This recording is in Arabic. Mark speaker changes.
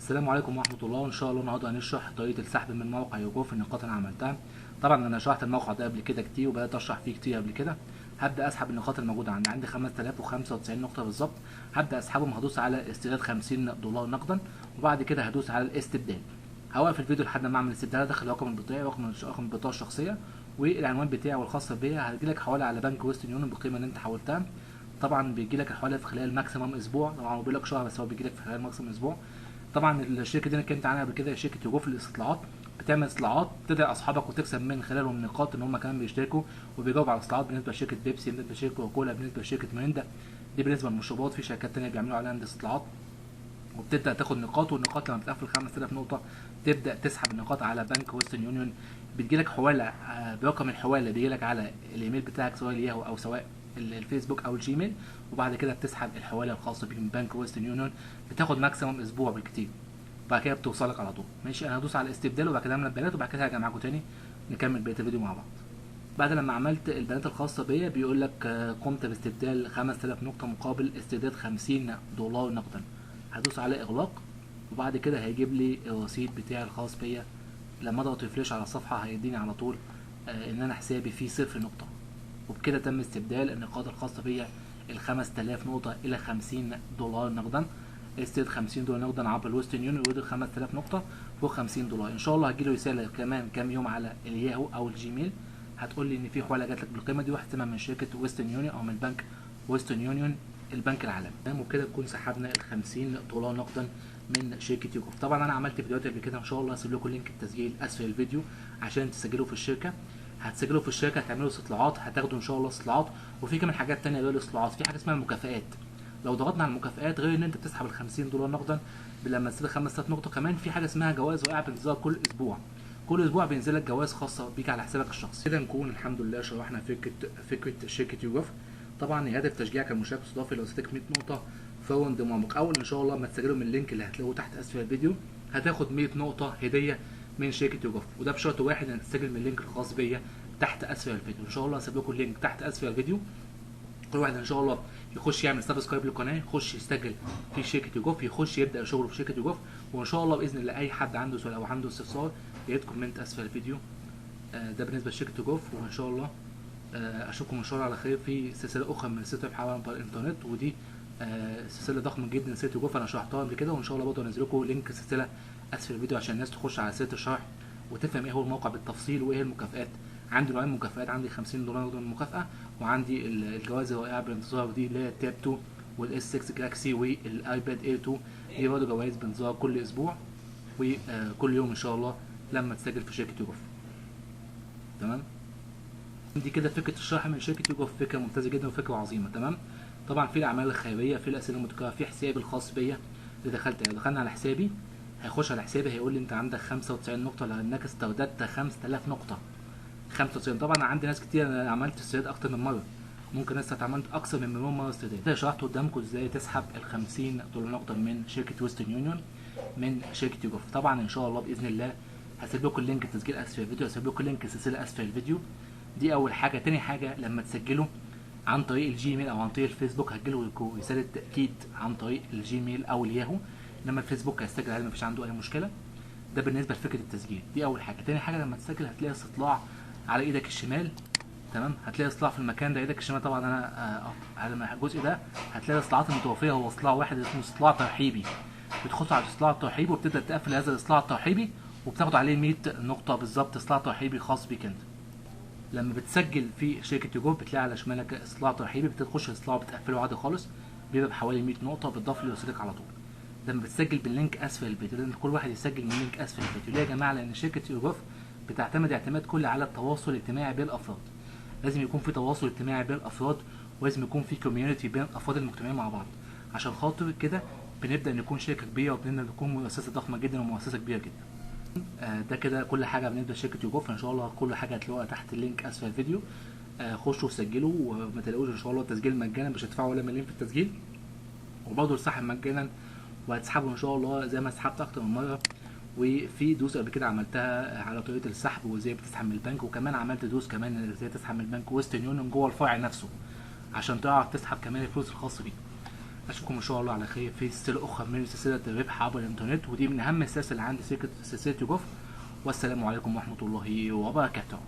Speaker 1: السلام عليكم ورحمة الله. وإن شاء الله النهارده هنشرح طريقة السحب من موقع يوجو في النقاط اللي أنا عملتها. طبعا أنا شرحت الموقع ده قبل كده كتير وبدأت أشرح فيه كتير قبل كده. هبدأ أسحب النقاط الموجودة عندي 5095 نقطة بالظبط. هبدأ أسحبهم، هدوس على استرداد $50 نقدا، وبعد كده هدوس على الاستبدال. هوقف الفيديو لحد ما أعمل استبدال. هدخل رقم بتاعي رقم البطاقة الشخصية والعنوان بتاعي والخاصة بيا. هتجيلك حوالي على بنك ويسترن يونيون بالقيمة اللي أنت حولتها. طبعا بيجيلك الحوالي في خلال ماكسيمم أسبوع، طبعا هو بيقولك شهر بس هو بيجيلك في خلال ماكسيمم أسبوع. طبعا الشركه دي انا اتكلمت عنها قبل كده، شركه يوجو في الاستطلاعات. بتعمل استطلاعات تدعي اصحابك وتكسب من خلالهم نقاط ان هم كمان بيشتركوا وبيجاوبوا على الاستطلاعات بالنسبه لشركه بيبسي، بالنسبه لشركه كوكولا، بالنسبه لشركه ميريندا. دي بالنسبه للمشروبات. في شركات تانية بيعملوا عليها استطلاعات وبتبدا تاخد نقاط، والنقاط لما بتقفل 5000 نقطه تبدا تسحب النقاط على بنك ويسترن يونيون. بتجيلك حواله برقم الحواله بيجيلك على الايميل بتاعك سواء الياهو او سواء الفيسبوك او الجيميل، وبعد كده بتسحب الحواله الخاصه بيك من بنك ويسترن يونيون. بتاخد ماكسيمم اسبوع بالكتير، بعد كده بتوصلك على طول. ماشي، انا هدوس على الاستبدال وبعد كده اعمل البيانات وبعد كده هرجع معاكم تاني نكمل بقيه الفيديو مع بعض. بعد لما عملت البيانات الخاصه بيا بيقول لك قمت باستبدال 5000 نقطه مقابل استرداد $50 نقدا. هدوس على اغلاق وبعد كده هيجيب لي الرصيد بتاعي الخاص بيا. لما اضغط ريفريش على الصفحه هيديني على طول ان انا حسابي فيه 0 نقطه. وبكده تم استبدال النقاط الخاصه بيا ال 5000 نقطه الى $50 نقدا. استيراد $50 نقدا عبر الويسترن يونيون، ويدي 5000 نقطه فوق $50. ان شاء الله هتجيله رساله كمان كام يوم على الياهو او الجيميل هتقول لي ان في حواله جات لك بالقيمه دي، واحتمال من شركه ويسترن يونيون او من بنك ويسترن يونيون البنك العالمي. تمام، وبكده نكون سحبنا ال $50 نقدا من شركه يوجو. طبعا انا عملت فيديوهات قبل كده، ان شاء الله هسيب لكم لينك التسجيل اسفل الفيديو عشان تسجلوا في الشركه. هتسجلوا في الشركه، هتعملوا استطلاعات، هتاخدوا ان شاء الله استطلاعات. وفي كمان حاجات تانية غير الاستطلاعات، في حاجه اسمها المكافآت. لو ضغطنا على المكافآت، غير ان انت بتسحب ال $50 نقدا لما تسيب 5000 نقطه، كمان في حاجه اسمها جوائز وقع بانتظار كل اسبوع. كل اسبوع بينزل لك جوائز خاصه بيك على حسابك الشخصي. كده نكون الحمد لله شرحنا فكره شركه يوجو. طبعا هدف تشجيعك المشاركه اضافي لو سيتك 100 نقطه فور انضمامك. اول ان شاء الله ما تسجلوا من اللينك اللي هتلاقوه تحت اسفل الفيديو هتاخد 100 نقطه هديه من شركه يوجو، وده بشرط واحد انك تسجل من اللينك الخاص بيا تحت اسفل الفيديو. ان شاء الله هسيب لكم اللينك تحت اسفل الفيديو. كل واحد ان شاء الله يخش يعمل سبسكرايب للقناه، يخش يسجل في شركه يوجو، يخش يبدا شغله في شركه يوجو. وان شاء الله باذن الله اي حد عنده سؤال او عنده استفسار يا ريت كومنت اسفل الفيديو. ده بالنسبه لشركه يوجو. وان شاء الله اشوفكم ان شاء الله على خير في سلسله اخرى من سلسله الحوار عبر الانترنت. ودي سلسله ضخمه جدا سلسله يوجو، انا شرحتها قبل كده، وان شاء الله برضه انزل لكم لينك السلسله اسفل الفيديو عشان الناس تخش على سلسله الشرح وتفهم ايه هو الموقع بالتفصيل وايه المكافآت. عندي نوعين مكافآت، عندي $50 مكافأة، وعندي الجوائز الرائعة بانتظار دي اللي هي التاب 2 والاس 6 جلاكسي والايباد اير 2. دي برضه جوائز بانتظار كل اسبوع وكل يوم ان شاء الله لما تسجل في شركة يوجو. تمام، دي كده فكرة الشرح من شركة يوجو، فكرة ممتازة جدا وفكرة عظيمة. تمام، طبعا في الأعمال الخيرية، في الأسئلة المتكررة، في حسابي الخاص بيا اللي دخلنا على حسابي. هيخش على حسابي هيقول لي أنت عندك 95 نقطة لأنك استرددت 5000 نقطة. 95. طبعا عندي ناس كتير، انا عملت استرداد اكتر من مره، ممكن لسه اتعملت اكثر من مليون مره استرداد. ده شرحت قدامكم ازاي تسحب ال $50 نقدا من شركه ويسترن يونيون من شركه يوجو. طبعا ان شاء الله باذن الله هسيب لكم لينك التسجيل اسفل الفيديو، هسيب لكم لينك السلسله اسفل الفيديو. دي اول حاجه. تاني حاجه، لما تسجلوا عن طريق الجيميل او عن طريق الفيسبوك هتجيلكم رساله تاكيد عن طريق الجيميل او الياهو، انما الفيسبوك هيسجل عادي مفيش عنده اي مشكله. ده بالنسبه لفكره التسجيل، دي اول حاجه. تاني حاجه، لما تسجل هتلاقي استطلاع على ايدك الشمال. تمام، هتلاقي استطلاع في المكان ده ايدك الشمال. طبعا انا على الجزء ده هتلاقي الاستطلاعات المتوفيه، هو استطلاع واحد اسمه استطلاع ترحيبي. بتخش على الاستطلاع الترحيبي وبتبدا تقفل هذا الاستطلاع الترحيبي وبتاخد عليه 100 نقطه بالظبط، استطلاع ترحيبي خاص بيك انت. لما بتسجل في شركه يوجو بتلاقي على شمالك استطلاع ترحيبي، بتخش الاستطلاع بتقفله عادي خالص، بيبقى بحوالي 100 نقطه بتضاف لرصيدك على طول. لما بتسجل باللينك اسفل الفيديو، لان كل واحد يسجل من لينك اسفل الفيديو. ليه يا جماعه؟ لان شركه يوجو بتعتمد اعتماد كلي على التواصل الاجتماعي بين الافراد. لازم يكون في تواصل اجتماعي بين الافراد، ولازم يكون في كوميونتي بين افراد المجتمعين مع بعض. عشان خاطر كده بنبدا نكون شركه كبيره وبنبدا نكون مؤسسه ضخمه جدا ومؤسسه كبيره جدا. ده كده كل حاجه بالنسبه لشركه يوجو. فان شاء الله كل حاجه هتلاقوها تحت اللينك اسفل الفيديو. خشوا وسجلوا وما تلاقوش ان شاء الله التسجيل مجانا، مش هتدفعوا ولا مليم في التسجيل، وبرضه السحب مجانا، وهتسحبوا ان شاء الله زي ما سحبت اكتر من مره. وفي دوس قبل كده عملتها على طريقه السحب وازاي بتسحب من البنك، وكمان عملت دوس كمان ازاي تسحب من البنك ويسترن يونيون جوه الفرع نفسه عشان تعرف تسحب كمان الفلوس الخاصه بيك. اشوفكم ان شاء الله على خير في سلسله اخرى من سلسله الربح عبر الانترنت، ودي من اهم السلاسل اللي عندي سلسله يوجوف. والسلام عليكم ورحمه الله وبركاته.